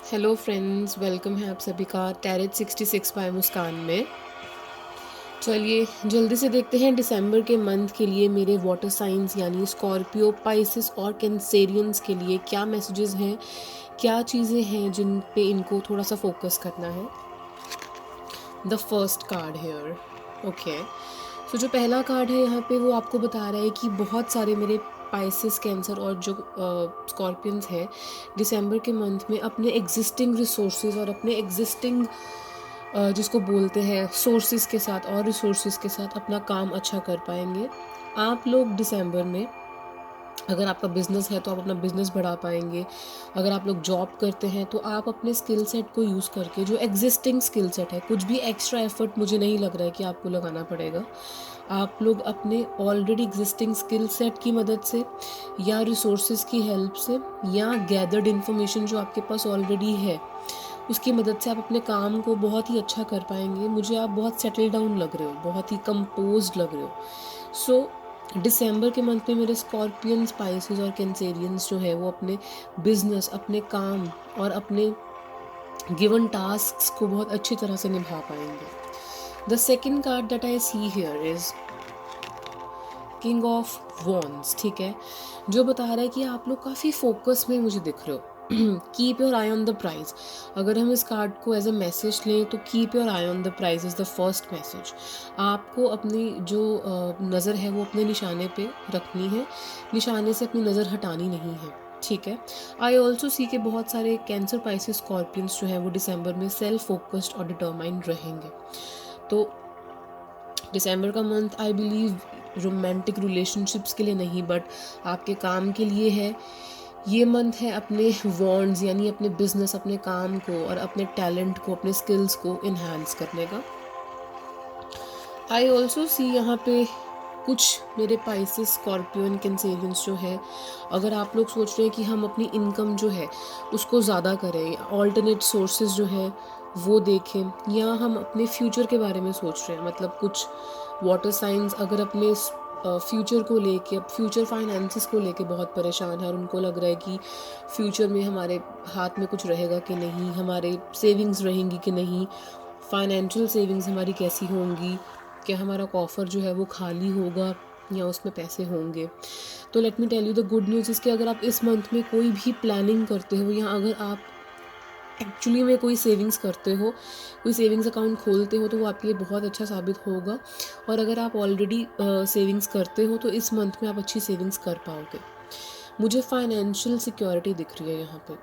Hello friends, welcome है आप सभी का टैरेट 66 बाय मुस्कान में। चलिए जल्दी से देखते हैं दिसंबर के मंथ के लिए मेरे वाटर साइंस यानी स्कॉर्पियो, पाइसिस और कैंसेरियंस के लिए क्या मैसेजेस हैं, क्या चीज़ें हैं जिन पे इनको थोड़ा सा फोकस करना है। The first card here. Okay, so जो पहला कार्ड है यहाँ पे वो आपको बता रहा है कि बहुत सारे मेरे पाइसिस, कैंसर और जो स्कॉर्पियंस हैं दिसंबर के मंथ में अपने एग्जिस्टिंग रिसोर्सेज और अपने एग्जिस्टिंग जिसको बोलते हैं सोर्सेज के साथ और रिसोर्सेज के साथ अपना काम अच्छा कर पाएंगे। आप लोग दिसंबर में, अगर आपका बिज़नेस है तो आप अपना बिज़नेस बढ़ा पाएंगे। अगर आप लोग जॉब करते हैं तो आप अपने स्किल सेट को यूज़ करके, जो एग्जिस्टिंग स्किल सेट है, कुछ भी एक्स्ट्रा एफर्ट मुझे नहीं लग रहा है कि आपको लगाना पड़ेगा। आप लोग अपने ऑलरेडी एग्जिस्टिंग स्किल सेट की मदद से या रिसोर्सेज की हेल्प से या गैदर्ड इन्फॉर्मेशन जो आपके पास ऑलरेडी है उसकी मदद से आप अपने काम को बहुत ही अच्छा कर पाएंगे। मुझे आप बहुत सेटल डाउन लग रहे हो, बहुत ही कंपोज्ड लग रहे हो। सो दिसंबर के मंथ में मेरे स्कॉर्पियंस, स्पाइसेस और कैंसेरियंस जो है वो अपने बिजनेस, अपने काम और अपने गिवन टास्क्स को बहुत अच्छी तरह से निभा पाएंगे। The second card that I see here is king of wands. ठीक है, जो बता रहा है कि आप लोग काफ़ी फोकस में मुझे दिख रहे हो। Keep your eye on the prize. अगर हम इस कार्ड को एज अ मैसेज लें तो keep your eye on the prize is the first message. आपको अपनी जो नज़र है वो अपने निशाने पे रखनी है, निशाने से अपनी नज़र हटानी नहीं है। ठीक है, आई ऑल्सो सी के बहुत सारे कैंसर, पाइसेस, स्कॉर्पियंस जो है वो दिसंबर में सेल्फ फोकस्ड और डिटरमाइंड रहेंगे। तो दिसंबर का month I believe romantic relationships के लिए नहीं, बट आपके काम के लिए है। ये मंथ है अपने वॉन्ड्स यानी अपने बिजनेस, अपने काम को और अपने टैलेंट को, अपने स्किल्स को इन्हांस करने का। आई ऑल्सो सी यहाँ पे कुछ मेरे पाइसेस, स्कॉर्पियन, कैंसेरियंस जो है, अगर आप लोग सोच रहे हैं कि हम अपनी इनकम जो है उसको ज़्यादा करें, ऑल्टरनेट सोर्सेज जो है वो देखें, या हम अपने फ्यूचर के बारे में सोच रहे हैं, मतलब कुछ वाटर साइंस अगर अपने फ्यूचर को लेके, अब फ्यूचर फाइनेंसिस को लेके बहुत परेशान है और उनको लग रहा है कि फ्यूचर में हमारे हाथ में कुछ रहेगा कि नहीं, हमारे सेविंग्स रहेंगी कि नहीं, फाइनेंशियल सेविंग्स हमारी कैसी होंगी, क्या हमारा कॉफ़र जो है वो खाली होगा या उसमें पैसे होंगे। तो let me tell you the good news, इसके अगर आप इस मंथ में कोई भी प्लानिंग करते हो या अगर आप एक्चुअली में कोई सेविंग्स करते हो, कोई सेविंग्स अकाउंट खोलते हो, तो वो आपके लिए बहुत अच्छा साबित होगा। और अगर आप ऑलरेडी सेविंग्स करते हो तो इस मंथ में आप अच्छी सेविंग्स कर पाओगे। मुझे फाइनेंशियल सिक्योरिटी दिख रही है यहाँ पे।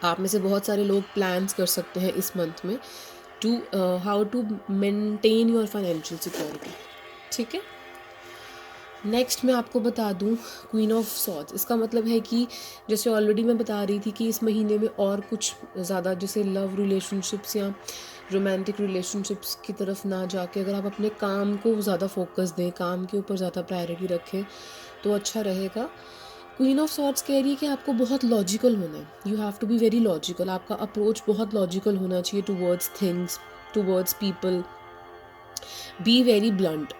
आप में से बहुत सारे लोग प्लान्स कर सकते हैं इस मंथ में to how to maintain your financial security. ठीक है, नेक्स्ट मैं आपको बता दूं क्वीन ऑफ सॉर्ड्स। इसका मतलब है कि जैसे ऑलरेडी मैं बता रही थी कि इस महीने में और कुछ ज़्यादा जैसे लव रिलेशनशिप्स या रोमांटिक रिलेशनशिप्स की तरफ ना जाके अगर आप अपने काम को ज़्यादा फोकस दें, काम के ऊपर ज़्यादा प्रायोरिटी रखें तो अच्छा रहेगा। क्वीन ऑफ सॉर्ड्स कह रही है कि आपको बहुत लॉजिकल होना है, you have to be very logical. आपका अप्रोच बहुत लॉजिकल होना चाहिए towards things, towards people. Be very blunt.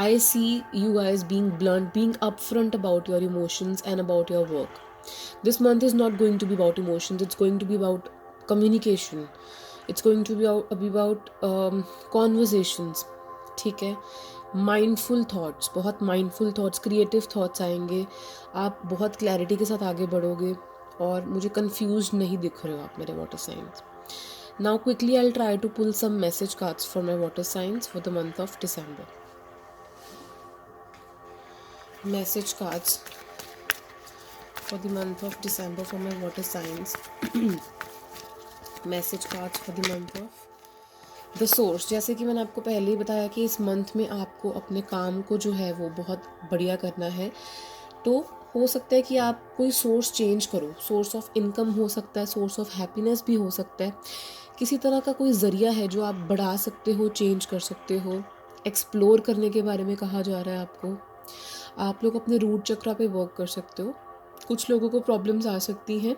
I see you guys being blunt, being upfront about your emotions and about your work. This month is not going to be about emotions, it's going to be about communication. It's going to be about conversations. ठीक है, mindful thoughts, बहुत mindful thoughts, creative thoughts आएंगे। आप बहुत clarity के साथ आगे बढ़ोगे और मुझे कंफ्यूज नहीं दिख रहे हो आप मेरे water signs. Now quickly I will try to pull some message cards for my water signs for the month of December. Message cards for the month of December for my water signs. Message cards for the month of the source। जैसे कि मैंने आपको पहले ही बताया कि इस month में आपको अपने काम को जो है वो बहुत बढ़िया करना है। तो हो सकता है कि आप कोई सोर्स चेंज करो, सोर्स ऑफ इनकम हो सकता है, सोर्स ऑफ हैप्पीनेस भी हो सकता है। किसी तरह का कोई ज़रिया है जो आप बढ़ा सकते हो, चेंज कर सकते हो। एक्सप्लोर करने के बारे में कहा जा रहा है आपको। आप लोग अपने रूट चक्रा पे वर्क कर सकते हो। कुछ लोगों को प्रॉब्लम्स आ सकती हैं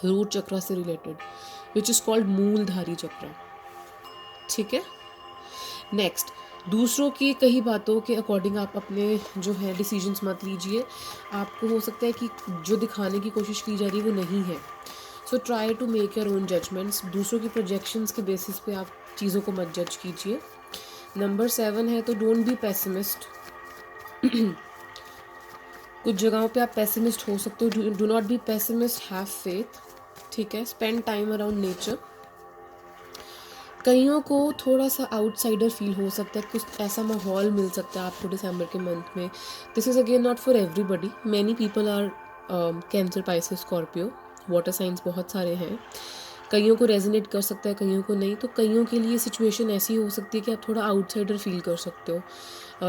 रूट चक्रा से रिलेटेड, विच इज़ कॉल्ड मूलधारी चक्रा। ठीक है, नेक्स्ट दूसरों की कही बातों के अकॉर्डिंग आप अपने जो है डिसीजंस मत लीजिए। आपको हो सकता है कि जो दिखाने की कोशिश की जा रही है वो नहीं है। So try to make your own judgements. दूसरों की प्रोजेक्शंस के बेसिस पे आप चीज़ों को मत जज कीजिए। नंबर 7 है तो डोंट बी पेसिमिस्ट। कुछ जगहों पे आप पेसिमिस्ट हो सकते हो, do not B pessimist, have faith. ठीक है, स्पेंड टाइम अराउंड नेचर। कईयों को थोड़ा सा आउटसाइडर फील हो सकता है, कुछ ऐसा माहौल मिल सकता है आपको दिसंबर के मंथ में। This is again not for everybody, many people are Cancer, Pisces, Scorpio, water signs बहुत सारे हैं। कईयों को रेजोनेट कर सकता है, कईयों को नहीं। तो कईयों के लिए सिचुएशन ऐसी हो सकती है कि आप थोड़ा आउटसाइडर फील कर सकते हो,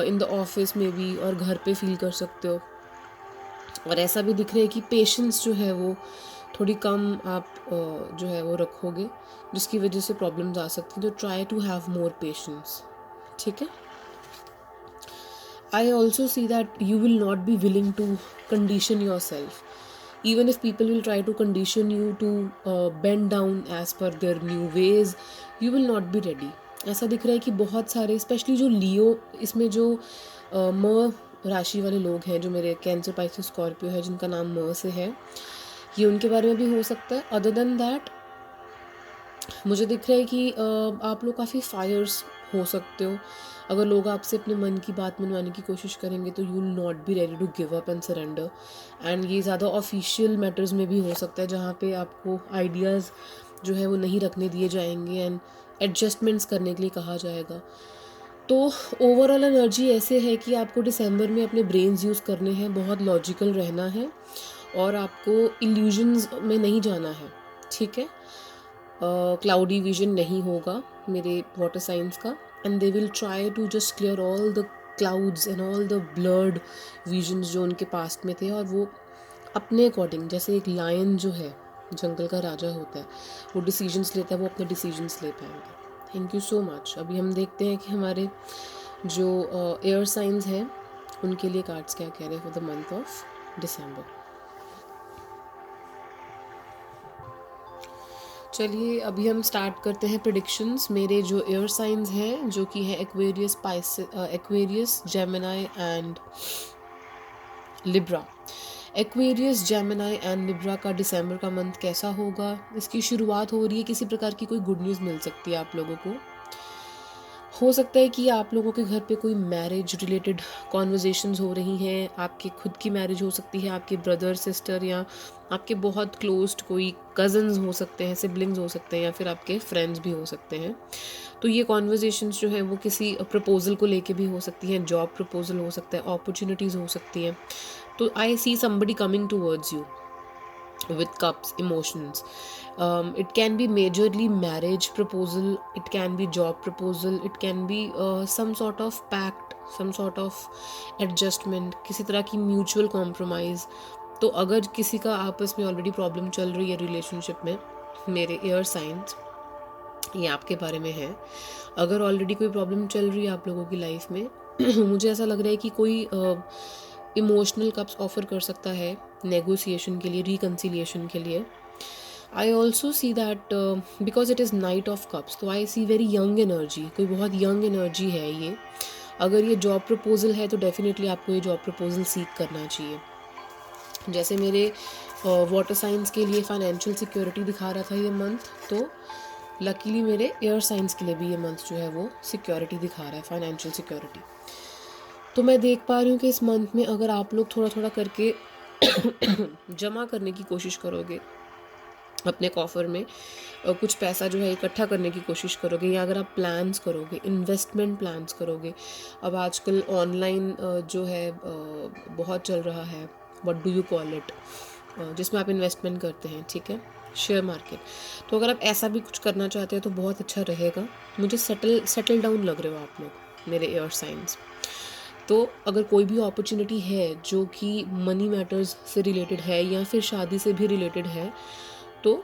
इन द ऑफिस में भी और घर पे फील कर सकते हो। और ऐसा भी दिख रहा है कि पेशेंस जो है वो थोड़ी कम आप जो है वो रखोगे, जिसकी वजह से प्रॉब्लम्स आ सकती हैं। तो try to have more patience. ठीक है। I also see that you will not be willing to condition yourself, even if people will try to condition you to bend down as per their new ways, you will not be ready। ऐसा दिख रहा है कि बहुत सारे, specially जो लियो, इसमें जो म राशि वाले लोग हैं, जो मेरे कैंसर, पाइसेस, स्कॉर्पियो है, जिनका नाम म से है, ये उनके बारे में भी हो सकता है। अदर देन दैट मुझे दिख रहा है कि आप लोग काफ़ी फायर्स हो सकते हो। अगर लोग आपसे अपने मन की बात मनवाने की कोशिश करेंगे तो you will not be ready to give up and surrender. And ये ज़्यादा ऑफिशियल मैटर्स में भी हो सकता है, जहाँ पे आपको आइडियाज़ जो है वो नहीं रखने दिए जाएंगे एंड एडजस्टमेंट्स करने के लिए कहा जाएगा। तो ओवरऑल एनर्जी ऐसे है कि आपको दिसंबर में अपने ब्रेन्स यूज़ करने हैं, बहुत लॉजिकल रहना है और आपको इल्यूजन्स में नहीं जाना है। ठीक है। क्लाउडी विजन नहीं होगा मेरे वाटर साइंस का, and they will try to just clear all the clouds and all the blurred visions जो उनके पास्ट में थे, और वो अपने अकॉर्डिंग, जैसे एक लायन जो है जंगल का राजा होता है, वो डिसीजंस लेता है, वो अपने डिसीजंस ले पाएंगे। Thank you so much. अभी हम देखते हैं कि हमारे जो एयर साइंस हैं उनके लिए कार्ड्स क्या कह रहे हैं फॉर द मंथ ऑफ दिसंबर। चलिए अभी हम स्टार्ट करते हैं प्रेडिक्शंस। मेरे जो एयर साइंस हैं, जो कि हैं Aquarius, Gemini and Libra. Aquarius, Gemini and Libra का दिसंबर का मंथ कैसा होगा, इसकी शुरुआत हो रही है। किसी प्रकार की कोई गुड न्यूज़ मिल सकती है आप लोगों को। हो सकता है कि आप लोगों के घर पे कोई मैरिज रिलेटेड कॉन्वर्जेशंस हो रही हैं। आपकी खुद की मैरिज हो सकती है, आपके ब्रदर सिस्टर या आपके बहुत क्लोज्ड कोई कज़न्स हो सकते हैं, सिबलिंग्स हो सकते हैं, या फिर आपके फ्रेंड्स भी हो सकते हैं। तो ये कॉन्वर्जेशंस जो है वो किसी प्रपोजल को लेके भी हो सकती हैं, जॉब प्रपोजल हो सकता है, अपॉर्चुनिटीज़ हो सकती हैं। तो I see somebody coming towards you with cups, emotions. It can be majorly marriage proposal, it can be job proposal, it can be some sort of pact, some sort of adjustment, किसी तरह की mutual compromise। तो अगर किसी का आपस में already problem चल रही है रिलेशनशिप में, मेरे एयर साइंस, ये आपके बारे में है। अगर ऑलरेडी कोई प्रॉब्लम चल रही है आप लोगों की लाइफ में, मुझे ऐसा लग रहा है कि कोई इमोशनल कप्स ऑफर कर सकता है नेगोशिएशन के लिए, रिकन्सिलिएशन के लिए। आई also see that because it is night of cups, तो I C very young energy, कोई बहुत यंग एनर्जी है ये। अगर ये जॉब प्रपोजल है तो डेफिनेटली आपको ये जॉब प्रपोजल सीक करना चाहिए। जैसे मेरे वाटर साइंस के लिए फाइनेंशियल सिक्योरिटी दिखा रहा था ये मंथ, तो लकीली मेरे एयर साइंस के लिए भी ये मंथ जो है वो सिक्योरिटी दिखा रहा है, फाइनेंशियल सिक्योरिटी। तो मैं देख पा रही हूँ कि इस मंथ में अगर आप लोग थोड़ा थोड़ा करके जमा करने की कोशिश करोगे अपने कॉफर में, कुछ पैसा जो है इकट्ठा करने की कोशिश करोगे, या अगर आप प्लान्स करोगे, इन्वेस्टमेंट प्लान्स करोगे। अब आजकल ऑनलाइन जो है बहुत चल रहा है, what do you call it, जिसमें आप इन्वेस्टमेंट करते हैं, ठीक है, शेयर मार्केट। तो अगर आप ऐसा भी कुछ करना चाहते हैं तो बहुत अच्छा रहेगा। मुझे सेटल डाउन लग रहे हो आप लोग, मेरे एयर साइंस। तो अगर कोई भी अपॉर्चुनिटी है जो कि मनी मैटर्स से रिलेटेड है या फिर शादी से भी रिलेटेड है, तो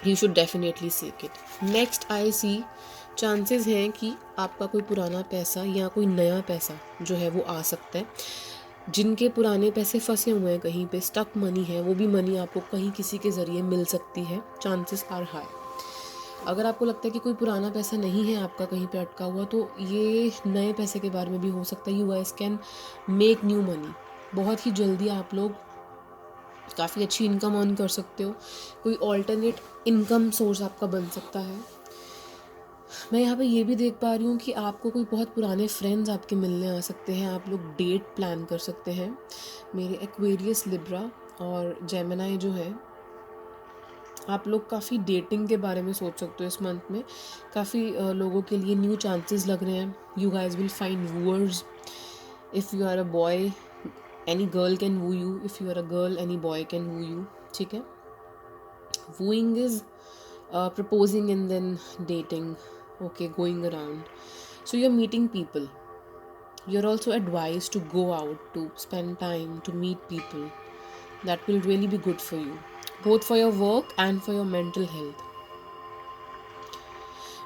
you should definitely seek it. Next I see chances हैं कि आपका कोई पुराना पैसा या कोई नया पैसा जो है वो आ सकता है। जिनके पुराने पैसे फंसे हुए हैं कहीं पे, स्टक मनी है, वो भी मनी आपको कहीं किसी के ज़रिए मिल सकती है। Chances are high. अगर आपको लगता है कि कोई पुराना पैसा नहीं है आपका कहीं पे अटका हुआ, तो ये नए पैसे के बारे में भी हो सकता है। You guys can make new money. बहुत ही जल्दी आप लोग काफ़ी अच्छी इनकम अर्न कर सकते हो। कोई ऑल्टरनेट इनकम सोर्स आपका बन सकता है। मैं यहाँ पे ये भी देख पा रही हूँ कि आपको कोई बहुत पुराने फ्रेंड्स आपके मिलने आ सकते हैं। आप लोग डेट प्लान कर सकते हैं। मेरे एक्वेरियस, लिब्रा और जेमिनाई जो है, आप लोग काफ़ी डेटिंग के बारे में सोच सकते हो इस मंथ में। काफ़ी लोगों के लिए न्यू चांसेस लग रहे हैं। You guys will find wooers. If you are a boy, any girl can woo you. If you are a girl, any boy can woo you. ठीक है। Wooing is proposing and then dating, okay, going around. So you're meeting people. You're also advised to go out, to spend time, to meet people. That will really be good for you, both for your work and for your mental health.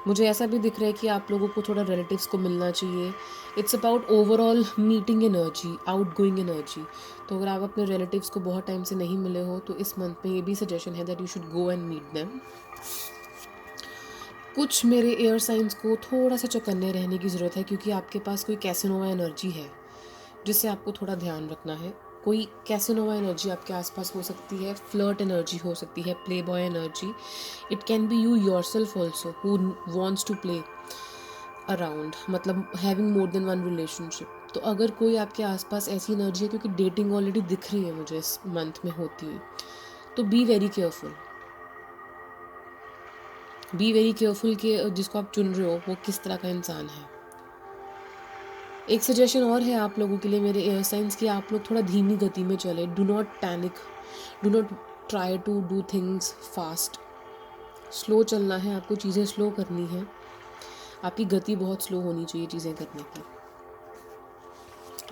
मुझे ऐसा भी दिख रहा है कि आप लोगों को थोड़ा रिलेटिव्स को मिलना चाहिए। It's about overall meeting energy, out going energy. तो अगर आप अपने रिलेटिव्स को बहुत टाइम से नहीं मिले हो, तो इस मंथ में ये भी सजेशन है that you should go and meet them. कुछ मेरे एयर साइंस को थोड़ा सा चौकन्ने रहने की ज़रूरत है, क्योंकि आपके पास कोई कैसेनोवा एनर्जी है जिससे आपको थोड़ा ध्यान रखना है। कोई कैसेनोवा एनर्जी आपके आसपास हो सकती है, फ्लर्ट एनर्जी हो सकती है, playboy energy. It can be you yourself also who wants to play around, मतलब having more than one relationship. तो अगर कोई आपके आसपास ऐसी एनर्जी है, क्योंकि डेटिंग ऑलरेडी दिख रही है मुझे इस मंथ में होती हुई, तो be very careful. Be very careful कि जिसको आप चुन रहे हो वो किस तरह का इंसान है। एक सजेशन और है आप लोगों के लिए मेरे एयर साइंस की, आप लोग थोड़ा धीमी गति में चले। Do not panic, do not try to do things fast. Slow चलना है आपको, चीज़ें स्लो करनी है। आपकी गति बहुत स्लो होनी चाहिए चीज़ें करने की।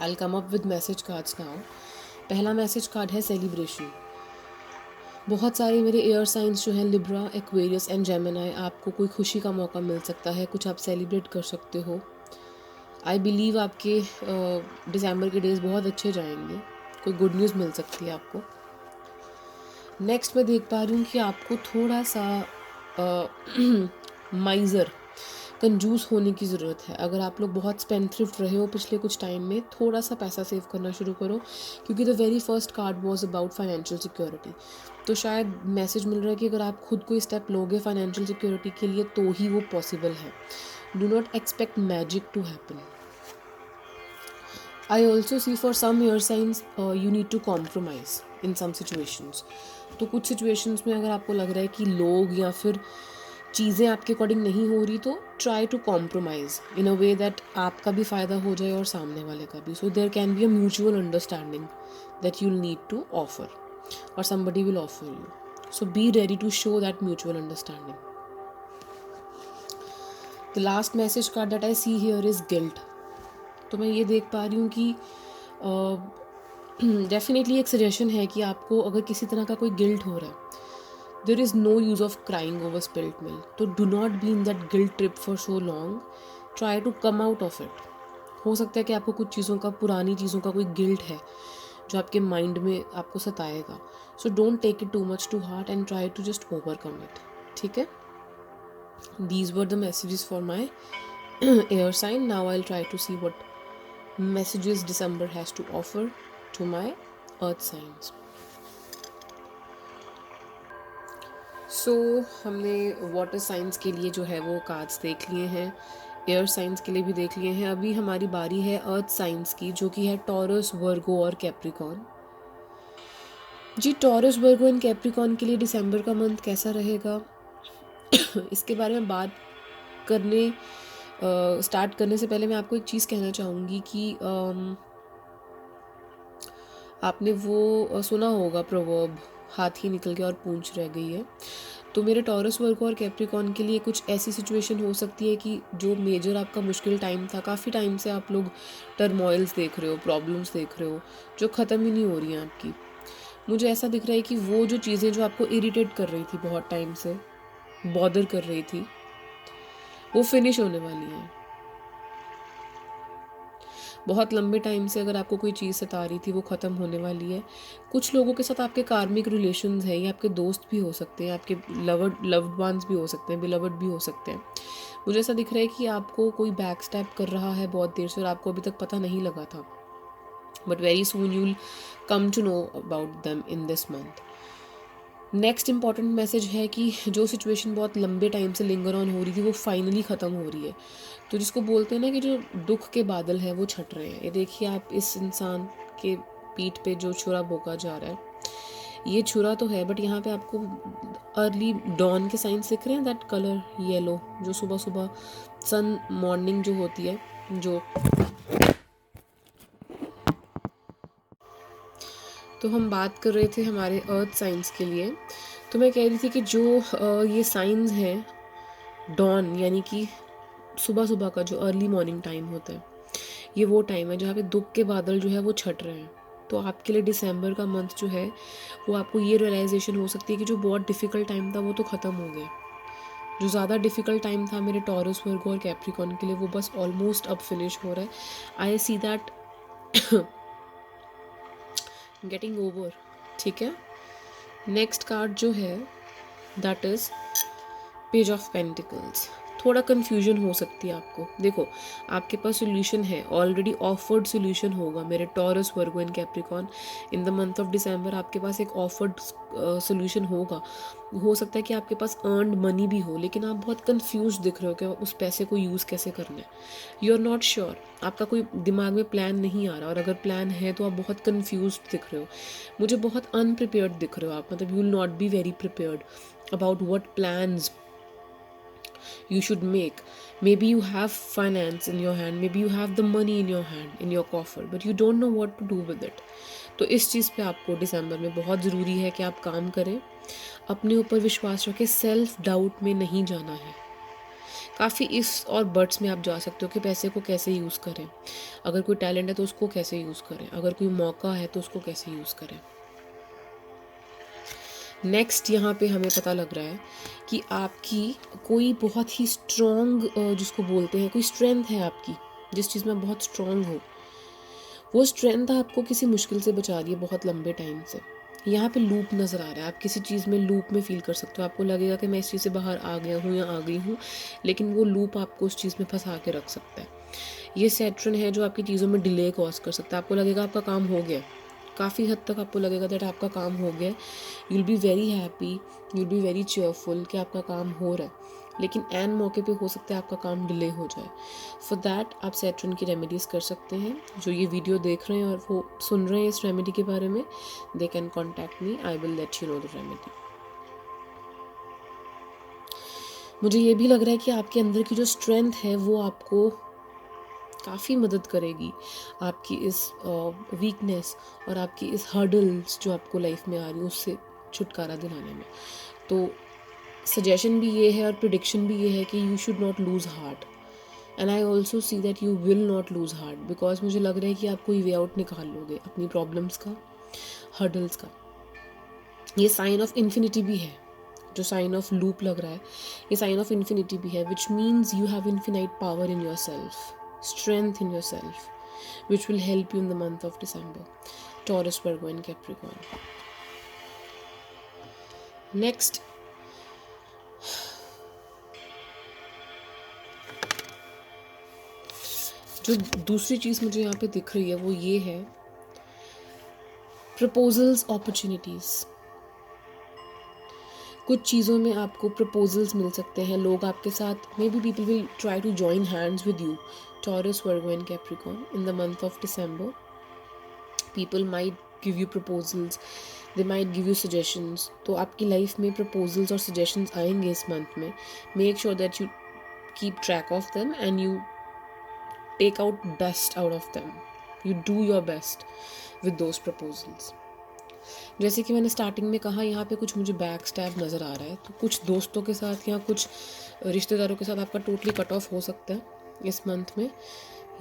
I will come up with message cards now. पहला मैसेज कार्ड है सेलिब्रेशन। बहुत सारे मेरे एयर साइंस जो हैं, लिब्रा, एक्वेरियस एंड जेमिनाई, आपको कोई खुशी का मौका मिल सकता है, कुछ आप सेलिब्रेट कर सकते हो। आई बिलीव आपके दिसंबर के डेज बहुत अच्छे जाएंगे। कोई गुड न्यूज़ मिल सकती है आपको। नेक्स्ट मैं देख पा रही हूँ कि आपको थोड़ा सा माइज़र, कंजूस होने की ज़रूरत है। अगर आप लोग बहुत स्पेंडथ्रिफ्ट रहे हो पिछले कुछ टाइम में, थोड़ा सा पैसा सेव करना शुरू करो, क्योंकि the very first card was about financial security. तो शायद मैसेज मिल रहा है कि अगर आप खुद कोई स्टेप लोगे फाइनेंशियल सिक्योरिटी के लिए, तो ही वो पॉसिबल है। Do not expect magic to happen. I also see for some air signs you need to compromise in some situations. तो कुछ situations में अगर आपको लग रहा है कि लोग या फिर चीज़ें आपके अकॉर्डिंग नहीं हो रही, तो try to compromise in a way that आपका भी फ़ायदा हो जाए और सामने वाले का भी. So there can be a mutual understanding that you'll need to offer or somebody will offer you. So be ready to show that mutual understanding. The last message card that I see here is guilt. तो मैं ये देख पा रही हूँ कि definitely एक suggestion है कि आपको अगर किसी तरह का कोई गिल्ट हो रहा है, there is no use of crying over spilled milk. तो do not be in that guilt trip for so long, try to come out of it. हो सकता है कि आपको कुछ चीज़ों का, पुरानी चीज़ों का कोई गिल्ट है जो आपके माइंड में आपको सताएगा। So don't take it too much to heart and try to just overcome it. ठीक है, these were the messages for my air sign. Now I will try to see what messages December has to offer to my earth signs. So हमने water science के लिए जो है वो cards देख लिए हैं, एयर साइंस के लिए भी देख लिए हैं। अभी हमारी बारी है अर्थ साइंस की, जो कि है टॉरस, वर्गो और कैप्रिकॉन। जी, टॉरस, वर्गो एंड कैप्रिकॉन के लिए दिसंबर का मंथ कैसा रहेगा इसके बारे में बात करने स्टार्ट करने से पहले मैं आपको एक चीज़ कहना चाहूँगी कि आपने वो सुना होगा प्रोवर्ब, हाथी निकल गया और पूंछ रह गई है। तो मेरे टॉरस, वर्गो और कैप्रिकॉन के लिए कुछ ऐसी सिचुएशन हो सकती है कि जो मेजर आपका मुश्किल टाइम था, काफ़ी टाइम से आप लोग टर्मोइल्स देख रहे हो, प्रॉब्लम्स देख रहे हो जो ख़त्म ही नहीं हो रही हैं आपकी। मुझे ऐसा दिख रहा है कि वो जो चीज़ें जो आपको इरिटेट कर रही थी, बहुत टाइम से बॉदर कर रही थी, वो फिनिश होने वाली हैं। बहुत लंबे टाइम से अगर आपको कोई चीज़ सता रही थी वो ख़त्म होने वाली है। कुछ लोगों के साथ आपके कार्मिक रिलेशंस हैं, ये आपके दोस्त भी हो सकते हैं, आपके लव्ड वंस भी हो सकते हैं, बिलवड भी हो सकते हैं। मुझे ऐसा दिख रहा है कि आपको कोई बैक स्टैप कर रहा है बहुत देर से और आपको अभी तक पता नहीं लगा था, but very soon you will come to know about them in this month. Next important message है कि जो सिचुएशन बहुत लंबे टाइम से लिंगर ऑन हो रही थी वो फाइनली ख़त्म हो रही है। तो जिसको बोलते हैं ना कि जो दुख के बादल हैं वो छट रहे हैं। ये देखिए आप इस इंसान के पीठ पे जो छुरा बोका जा रहा है, ये छुरा तो है बट यहाँ पे आपको अर्ली डॉन के साइंस दिख रहे हैं। दैट कलर येलो जो सुबह सुबह सन मॉर्निंग जो होती है, जो तो हम बात कर रहे थे हमारे अर्थ साइंस के लिए। तो मैं कह रही थी कि जो ये साइंस हैं डॉन यानी कि सुबह सुबह का जो अर्ली मॉर्निंग टाइम होता है, ये वो टाइम है जहाँ पे दुख के बादल जो है वो छट रहे हैं। तो आपके लिए दिसंबर का मंथ जो है वो आपको ये रियलाइजेशन हो सकती है कि जो बहुत डिफ़िकल्ट टाइम था वो तो ख़त्म हो गया। जो ज़्यादा डिफ़िकल्ट टाइम था मेरे टॉरस, वर्गो और कैप्रिकॉर्न के लिए वो बस ऑलमोस्ट अब फिनिश हो रहा है। आई सी दैट गेटिंग ओवर। ठीक है, नेक्स्ट कार्ड जो है that is page of pentacles. थोड़ा कन्फ्यूजन हो सकती है आपको। देखो आपके पास सोल्यूशन है, ऑलरेडी ऑफर्ड सोल्यूशन होगा मेरे taurus, Virgo and Capricorn. In the month of दिसंबर आपके पास एक ऑफर्ड सोल्यूशन होगा। हो सकता है कि आपके पास अर्नड मनी भी हो, लेकिन आप बहुत कंफ्यूज दिख रहे हो कि उस पैसे को यूज़ कैसे करना है। यू आर नॉट श्योर, आपका कोई दिमाग में प्लान नहीं आ रहा, और अगर प्लान है तो आप बहुत कंफ्यूज दिख रहे हो। मुझे बहुत अनप्रिपेयर्ड दिख रहे हो आप, मतलब you will not be very prepared about what plans you should make. Maybe you have finance in your hand, maybe you have the money in your hand, in your coffer, but you don't know what to do with it. तो इस चीज़ पे आपको दिसंबर में बहुत ज़रूरी है कि आप काम करें, अपने ऊपर विश्वास रखें, सेल्फ डाउट में नहीं जाना है। काफ़ी इस और बट्स में आप जा सकते हो कि पैसे को कैसे यूज़ करें, अगर कोई टैलेंट है तो उसको कैसे यूज़ करें, अगर कोई मौका है तो उसको कैसे यूज़ करें। नेक्स्ट यहाँ पे हमें पता लग रहा है कि आपकी कोई बहुत ही स्ट्रॉन्ग, जिसको बोलते हैं कोई स्ट्रेंथ है आपकी, जिस चीज़ में बहुत स्ट्रॉन्ग हो, वो स्ट्रेंथ आपको किसी मुश्किल से बचा रही है बहुत लंबे टाइम से। यहाँ पे लूप नज़र आ रहा है, आप किसी चीज़ में लूप में फील कर सकते हो। आपको लगेगा कि मैं इस चीज़ से बाहर आ गया हूँ या आ गई हूँ, लेकिन वो लूप आपको उस चीज़ में फंसा के रख सकता है। ये सैटर्न है जो आपकी चीज़ों में डिले कॉज कर सकता है। आपको लगेगा आपका काम हो गया, काफ़ी हद तक आपको लगेगा दैट आपका काम हो गया। You will be very happy, you will be very cheerful कि आपका काम हो रहा है, लेकिन एन मौके पे हो सकता है आपका काम डिले हो जाए। फॉर दैट आप सैटर्न की रेमेडीज़ कर सकते हैं। जो ये वीडियो देख रहे हैं और वो सुन रहे हैं इस रेमेडी के बारे में, they can contact me, I will let you know the remedy. मुझे ये भी लग रहा है कि आपके अंदर की जो स्ट्रेंथ है वो आपको काफ़ी मदद करेगी आपकी इस वीकनेस और आपकी इस हर्डल्स जो आपको लाइफ में आ रही है उससे छुटकारा दिलाने में। तो सजेशन भी ये है और प्रिडिक्शन भी ये है कि you should not lose heart, and I also see that you will not lose heart, because मुझे लग रहा है कि आप कोई वे आउट निकाल लोगे अपनी प्रॉब्लम्स का, हर्डल्स का। ये साइन ऑफ इन्फिनिटी भी है, जो साइन ऑफ लूप लग रहा है ये साइन ऑफ इन्फिनिटी भी है, which means you have infinite power in your self, strength in yourself, which will help you in the month of December. Taurus, Virgo and Capricorn. Next, जो दूसरी चीज़ मुझे यहाँ पे दिख रही है वो ये है प्रपोजल्स, अपॉर्चुनिटीज़। कुछ चीज़ों में आपको प्रपोजल्स मिल सकते हैं, लोग आपके साथ, maybe people will try to join hands with you, Taurus, Virgo and Capricorn, in the month of December. People might give you proposals, they might give you suggestions. तो आपकी लाइफ में proposals और suggestions आएंगे इस month में। Make sure that you keep track of them and you take out best out of them. You do your best with those proposals. जैसे कि मैंने स्टार्टिंग में कहा, यहाँ पे कुछ मुझे बैक स्टैब नज़र आ रहा है, तो कुछ दोस्तों के साथ या कुछ रिश्तेदारों के साथ आपका टोटली कट ऑफ हो सकता है इस मंथ में।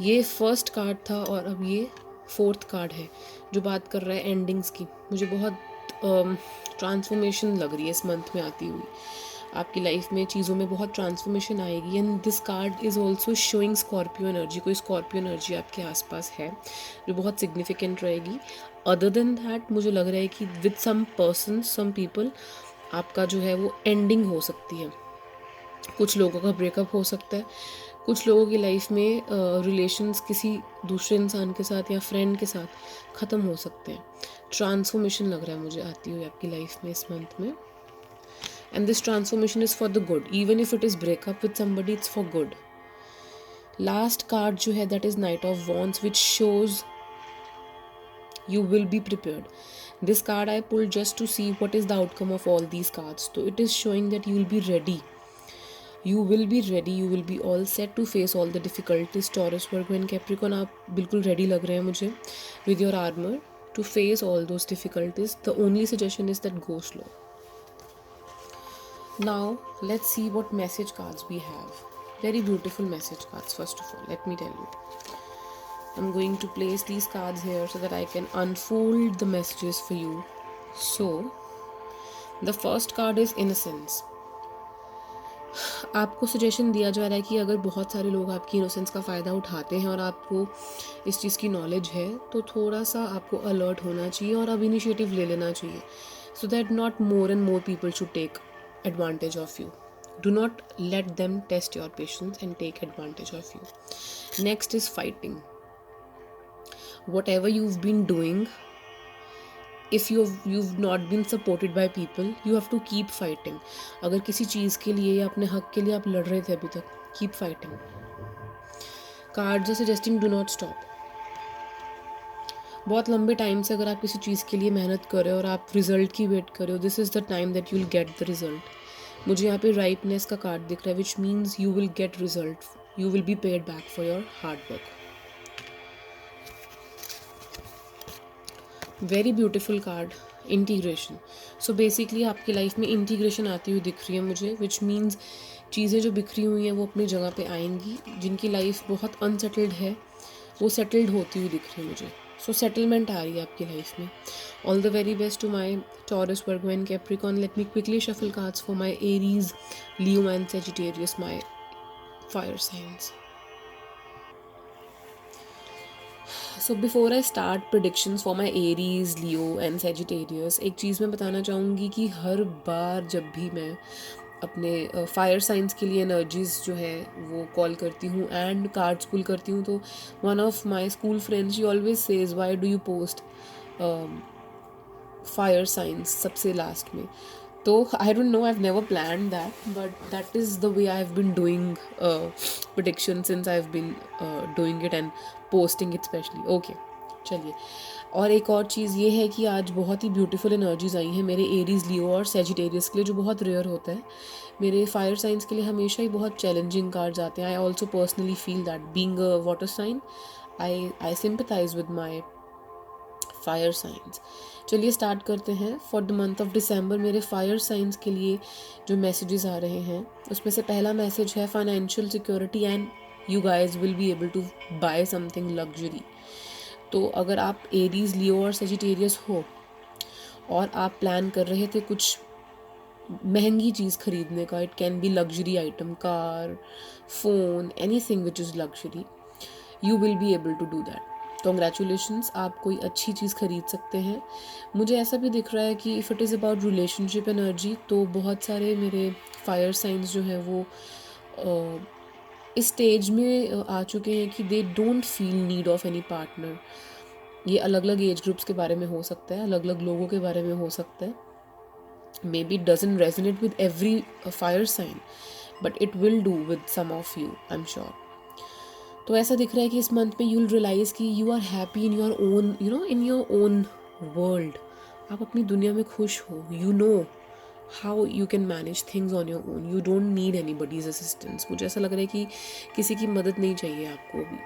ये फर्स्ट कार्ड था और अब ये फोर्थ कार्ड है जो बात कर रहा है एंडिंग्स की। मुझे बहुत ट्रांसफॉर्मेशन लग रही है इस मंथ में आती हुई। आपकी लाइफ में चीज़ों में बहुत ट्रांसफॉर्मेशन आएगी। And this card is also showing Scorpio energy. कोई स्कॉर्पियो एनर्जी आपके आसपास है जो बहुत सिग्निफिकेंट रहेगी। अदर देन दैट मुझे लग रहा है कि with some person, some people, आपका जो है वो एंडिंग हो सकती है। कुछ लोगों का ब्रेकअप हो सकता है, कुछ लोगों की लाइफ में रिलेशंस किसी दूसरे इंसान के साथ या फ्रेंड के साथ ख़त्म हो सकते हैं। ट्रांसफॉर्मेशन लग रहा है मुझे आती हुई आपकी लाइफ में इस मंथ में। And this transformation is for the good, even if it is breakup with somebody, it's for good. Last card जो है that is night of wands, which shows you will be prepared. This card I pulled just to see what is the outcome of all these cards. So it is showing that you will be ready. You will be ready. You will be all set to face all the difficulties. Taurus, Virgo and Capricorn, आप बिल्कुल ready लग रहे हैं मुझे with your armor to face all those difficulties. The only suggestion is that go slow. Now let's see what message cards we have. Very beautiful message cards. First of all, let me tell you, I'm going to place these cards here so that I can unfold the messages for you. So, the first card is innocence. आपको suggestion दिया जा रहा है कि अगर बहुत सारे लोग आपकी इनोसेंस का फ़ायदा उठाते हैं और आपको इस चीज़ की नॉलेज है, तो थोड़ा सा आपको अलर्ट होना चाहिए और अब इनिशिएटिव ले लेना चाहिए, so that not more and more people should take advantage of you. Do not let them test your patience and take advantage of you. Next is fighting. Whatever you've been doing, if you've not been supported by people, you have to keep fighting. अगर किसी चीज़ के लिए या अपने हक के लिए आप लड़ रहे थे अभी तक, keep fighting. Cards are suggesting do not stop. बहुत लंबे टाइम से अगर आप किसी चीज़ के लिए मेहनत कर रहे हो और आप रिजल्ट की वेट कर रहे हो, this is the time that you will get the result. मुझे यहाँ पे राइपनेस का कार्ड दिख रहा है, which means you will get result, you will be paid back for your hard work. Very beautiful card, integration. So basically आपकी life में integration आती हुई दिख रही है मुझे, विच मीन्स चीज़ें जो बिखरी हुई हैं वो अपनी जगह पे आएंगी. जिनकी लाइफ बहुत अनसेटल्ड है वो सेटल्ड होती हुई दिख रही है मुझे. सो सेटलमेंट आ रही है आपकी लाइफ में. All the very best to my Taurus, Virgo and Capricorn. Let me quickly shuffle cards for my Aries, Leo and Sagittarius, my fire signs. So before I start predictions for my Aries, Leo and Sagittarius, एक चीज़ मैं बताना चाहूँगी कि हर बार जब भी मैं अपने फायर साइंस के लिए एनर्जीज जो है वो कॉल करती हूँ एंड कार्ड्स पुल करती हूँ, तो one of my school friends she always says why do you post fire signs सबसे लास्ट में. तो I don't know, I have never planned that, but that is the way I have been doing prediction since I have been doing it and posting it specially. Okay, चलिए. और एक और चीज़ ये है कि आज बहुत ही ब्यूटीफुल एनर्जीज आई हैं मेरे एरीज, लियो और सेजिटेरियस के लिए, जो बहुत रेयर होता है. मेरे फायर साइंस के लिए हमेशा ही बहुत चैलेंजिंग कार्ड्स आते हैं. I also personally feel that being a water sign, I sympathise with my fire signs. चलिए स्टार्ट करते हैं. For the month of December मेरे फायर साइंस के लिए जो मैसेजेस आ रहे हैं उसमें से पहला मैसेज है financial security and you guys will be able to buy something luxury. तो अगर आप एरीज, लियो और सेजिटेरियस हो और आप प्लान कर रहे थे कुछ महंगी चीज़ खरीदने का, it can be luxury item, car, phone, anything which is luxury, you will be able to do that. Congratulations, आप कोई अच्छी चीज़ खरीद सकते हैं. मुझे ऐसा भी दिख रहा है कि if it is about relationship energy, तो बहुत सारे मेरे फायर साइंस जो हैं वो इस स्टेज में आ चुके हैं कि they don't feel need of any partner. ये अलग अलग एज ग्रुप्स के बारे में हो सकता है, अलग अलग लोगों के बारे में हो सकता है. May be it doesn't resonate with every fire sign, but it will do with some of you, I'm sure. तो ऐसा दिख रहा है कि इस मंथ में you'll realize कि you are happy in your own, in your own world. आप अपनी दुनिया में खुश हो. You know how you can manage things on your own. You don't need anybody's assistance. मुझे ऐसा लग रहा है कि किसी की मदद नहीं चाहिए आपको अभी.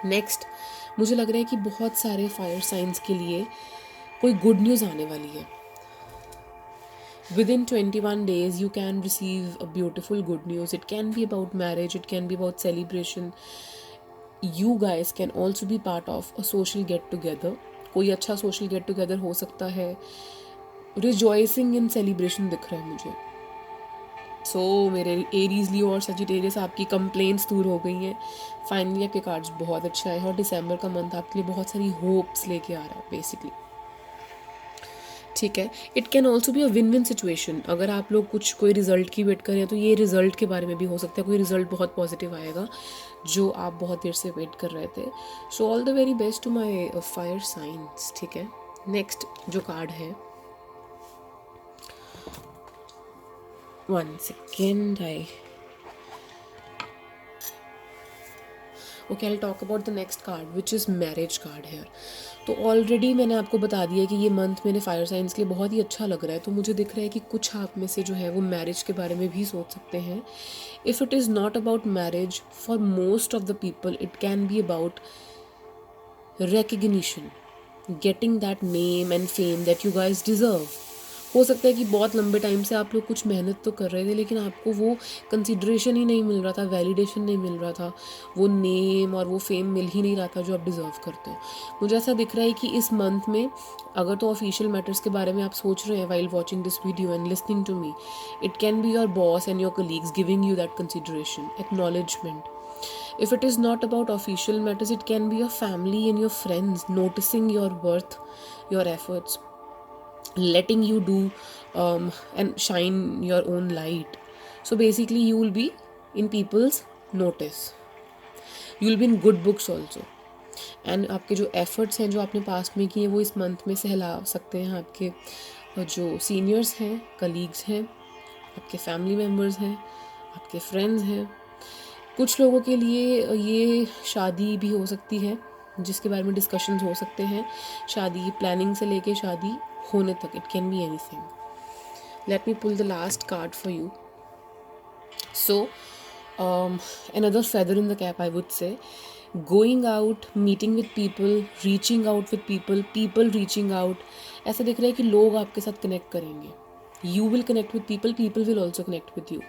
नेक्स्ट, मुझे लग रहा है कि बहुत सारे फायर साइंस के लिए कोई गुड न्यूज़ आने वाली है. Within 21 days, you can receive a beautiful good news. It can be about marriage, it can be about celebration. You guys can also be part of a social get together. कोई अच्छा social get together हो सकता है. Rejoicing इन celebration दिख रहा है मुझे। सो मेरे एरीज, लियो और सजिटेरियस, आपकी कंप्लेंट्स दूर हो गई हैं। फाइनली आपके कार्ड्स बहुत अच्छे आए हैं और दिसंबर का मंथ आपके लिए बहुत सारी होप्स लेके आ रहा है बेसिकली। ठीक है, it can also be a win win situation. अगर आप लोग कुछ कोई रिजल्ट की वेट करें तो ये रिजल्ट के बारे में भी हो सकता है, कोई रिजल्ट बहुत पॉजिटिव आएगा जो आप बहुत देर से वेट कर रहे थे। So all the very best to my fire signs. ठीक है, नेक्स्ट जो कार्ड है, 1 second, okay, I talk about the next card which is marriage card here. तो ऑलरेडी मैंने आपको बता दिया कि ये मंथ मेरे फायर साइंस के लिए बहुत ही अच्छा लग रहा है। तो मुझे दिख रहा है कि कुछ आप में से जो है वो मैरिज के बारे में भी सोच सकते हैं। If it is not about marriage, for most of the people it can be about recognition, getting that name and fame that you guys deserve. हो सकता है कि बहुत लंबे टाइम से आप लोग कुछ मेहनत तो कर रहे थे लेकिन आपको वो कंसिड्रेशन ही नहीं मिल रहा था, वैलिडेशन नहीं मिल रहा था, वो नेम और वो फेम मिल ही नहीं रहा था जो आप डिज़र्व करते हो। मुझे ऐसा दिख रहा है कि इस मंथ में अगर तो ऑफिशियल मैटर्स के बारे में आप सोच रहे हैं while watching this video and listening to me, it can be your boss and your colleagues giving you that consideration, acknowledgement. If it is not about official matters, it can be your family and your friends noticing your worth, your efforts, letting you do and shine your own light. So basically, you will be in people's notice. You will be in good books also. And आपके जो efforts हैं जो आपने past में किए वो इस month में सहला सकते हैं आपके जो सीनियर्स हैं, कलीग्स हैं, आपके फैमिली मेम्बर्स हैं, आपके फ्रेंड्स हैं। कुछ लोगों के लिए ये शादी भी हो सकती है जिसके बारे में डिस्कशंस हो सकते हैं, शादी प्लानिंग से लेके शादी होने तक, it can be anything. Let me pull the last card for you. So another feather in the cap, I would say, going out, meeting with people, reaching out with people, people reaching out. ऐसा दिख रहा है कि लोग आपके साथ connect करेंगे, you will connect with people, people will also connect with you.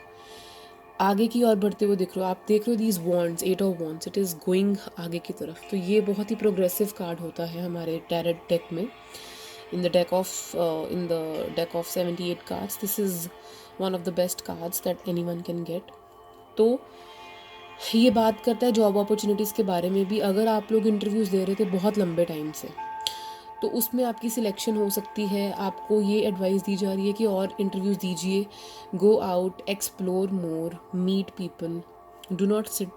आगे की ओर बढ़ते हुए दिख रहे हो, आप देख रहे हो these wands, 8 of wands, it is going आगे की तरफ। तो ये बहुत ही प्रोग्रेसिव कार्ड होता है हमारे टैरेट डेक में। In the deck of 78 cards, this is one of the best cards that anyone can get. तो ये बात करता है जॉब अपॉर्चुनिटीज़ के बारे में भी। अगर आप लोग इंटरव्यूज़ दे रहे थे बहुत लंबे टाइम से तो उसमें आपकी सिलेक्शन हो सकती है। आपको ये एडवाइस दी जा रही है कि और इंटरव्यूज़ दीजिए, go out, explore more, meet people, do not sit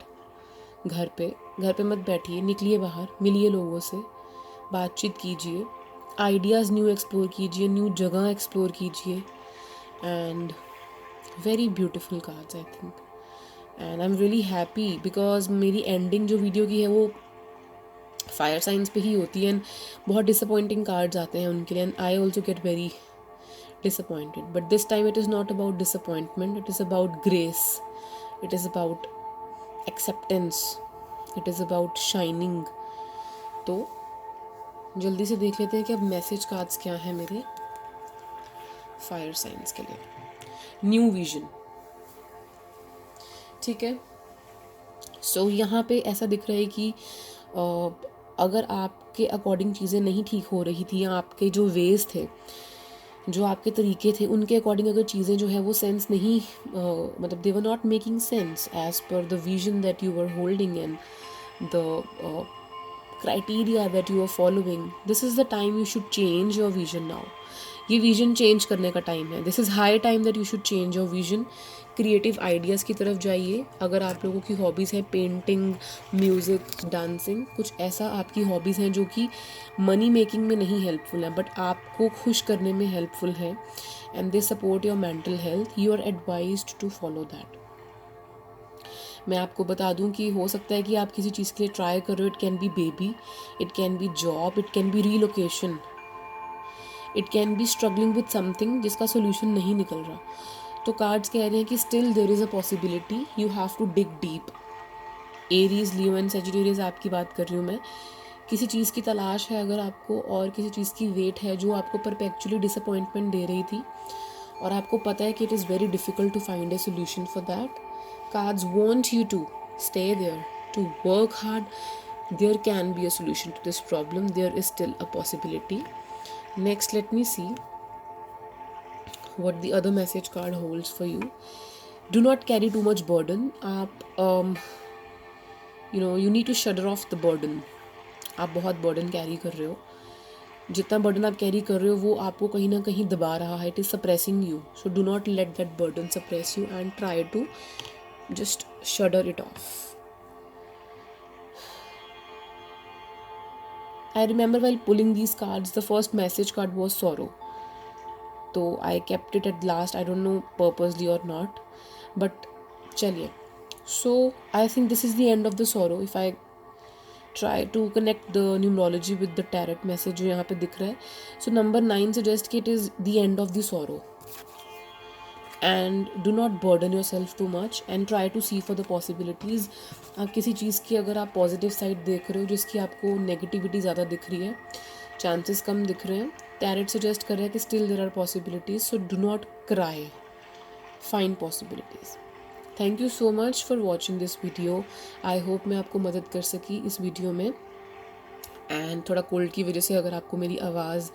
घर पे मत बैठिए, निकलिए बाहर, मिलिए लोगों से, बातचीत कीजिए, आइडियाज़ न्यू एक्सप्लोर कीजिए, न्यू जगह एक्सप्लोर कीजिए। And very beautiful cards I think, and I am really happy because मेरी एंडिंग जो वीडियो की है वो फायर साइंस पे ही होती है। बहुत डिसअपॉइंटिंग कार्ड्स आते हैं उनके लिए and I also get very disappointed, but this time it is not about disappointment, it is about grace, it is about acceptance, it is about shining. तो जल्दी से देख लेते हैं कि अब मैसेज कार्ड्स क्या है मेरे फायर साइंस के लिए। न्यू विजन, ठीक है। सो यहाँ पे ऐसा दिख रहा है कि अगर आपके अकॉर्डिंग चीज़ें नहीं ठीक हो रही थी या आपके जो वेज थे, जो आपके तरीके थे, उनके अकॉर्डिंग अगर चीज़ें जो है वो सेंस नहीं, मतलब they were not making sense as per the vision that you were holding and the criteria that you are following, this is the time you should change your vision now. ये vision change करने का टाइम है। This is high time that you should change your vision. Creative ideas की तरफ जाइए। अगर आप लोगों की हॉबीज़ हैं पेंटिंग, म्यूज़िक, डांसिंग, कुछ ऐसा आपकी हॉबीज़ हैं जो कि मनी मेकिंग में नहीं हेल्पफुल है बट आपको खुश करने में हेल्पफुल है and they support your mental health, you are advised to follow that. मैं आपको बता दूं कि हो सकता है कि आप किसी चीज़ के लिए ट्राई कर रहे हो। It can be baby, it can be job, it can be relocation, it can be struggling with something जिसका सोल्यूशन नहीं निकल रहा। तो कार्ड्स कह रहे हैं कि still there is a possibility, you have to dig deep. Aries, Leo and Sagittarius आपकी बात कर रही हूँ मैं। किसी चीज़ की तलाश है अगर आपको, और किसी चीज़ की वेट है जो आपको परपेचुअली डिसअपॉइंटमेंट दे रही थी और आपको पता है कि it is very difficult to find a solution for that, cards want you to stay there, to work hard. There can be a solution to this problem. There is still a possibility. Next, let me see. what the other message card holds for you. Do not carry too much burden. आप you need to shudder off the burden. आप बहुत burden carry कर रहे हो. जितना burden आप carry कर रहे हो वो आपको कहीं ना कहीं दबा रहा है. It is suppressing you. So do not let that burden suppress you and try to just shudder it off. I remember while pulling these cards, the first message card was sorrow. So I kept it at last. I don't know purposely or not, but chaliye. So I think this is the end of the sorrow. If I try to connect the numerology with the tarot message जो यहाँ पे दिख रहा है, so number 9 suggests कि it is the end of the sorrow. And do not burden yourself too much and try to see for the possibilities. आप किसी चीज़ की अगर आप पॉजिटिव साइड देख रहे हो जिसकी आपको नेगेटिविटी ज़्यादा दिख रही है, चांसेस कम दिख रहे हैं, टैरेट सजेस्ट कर रहा है कि still there are possibilities. So do not cry, find possibilities. Thank you so much for watching this video. I hope मैं आपको मदद कर सकी इस वीडियो में. एंड थोड़ा कोल्ड की वजह से अगर आपको मेरी आवाज़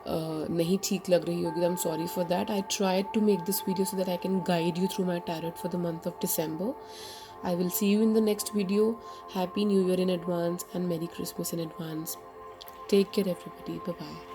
नहीं ठीक लग रही होगी, I am sorry for that. I try to make this video so that I can guide you through my tarot for the month of December. I will see you in the next video. Happy New Year in advance and Merry Christmas in advance. Take care everybody. Bye bye.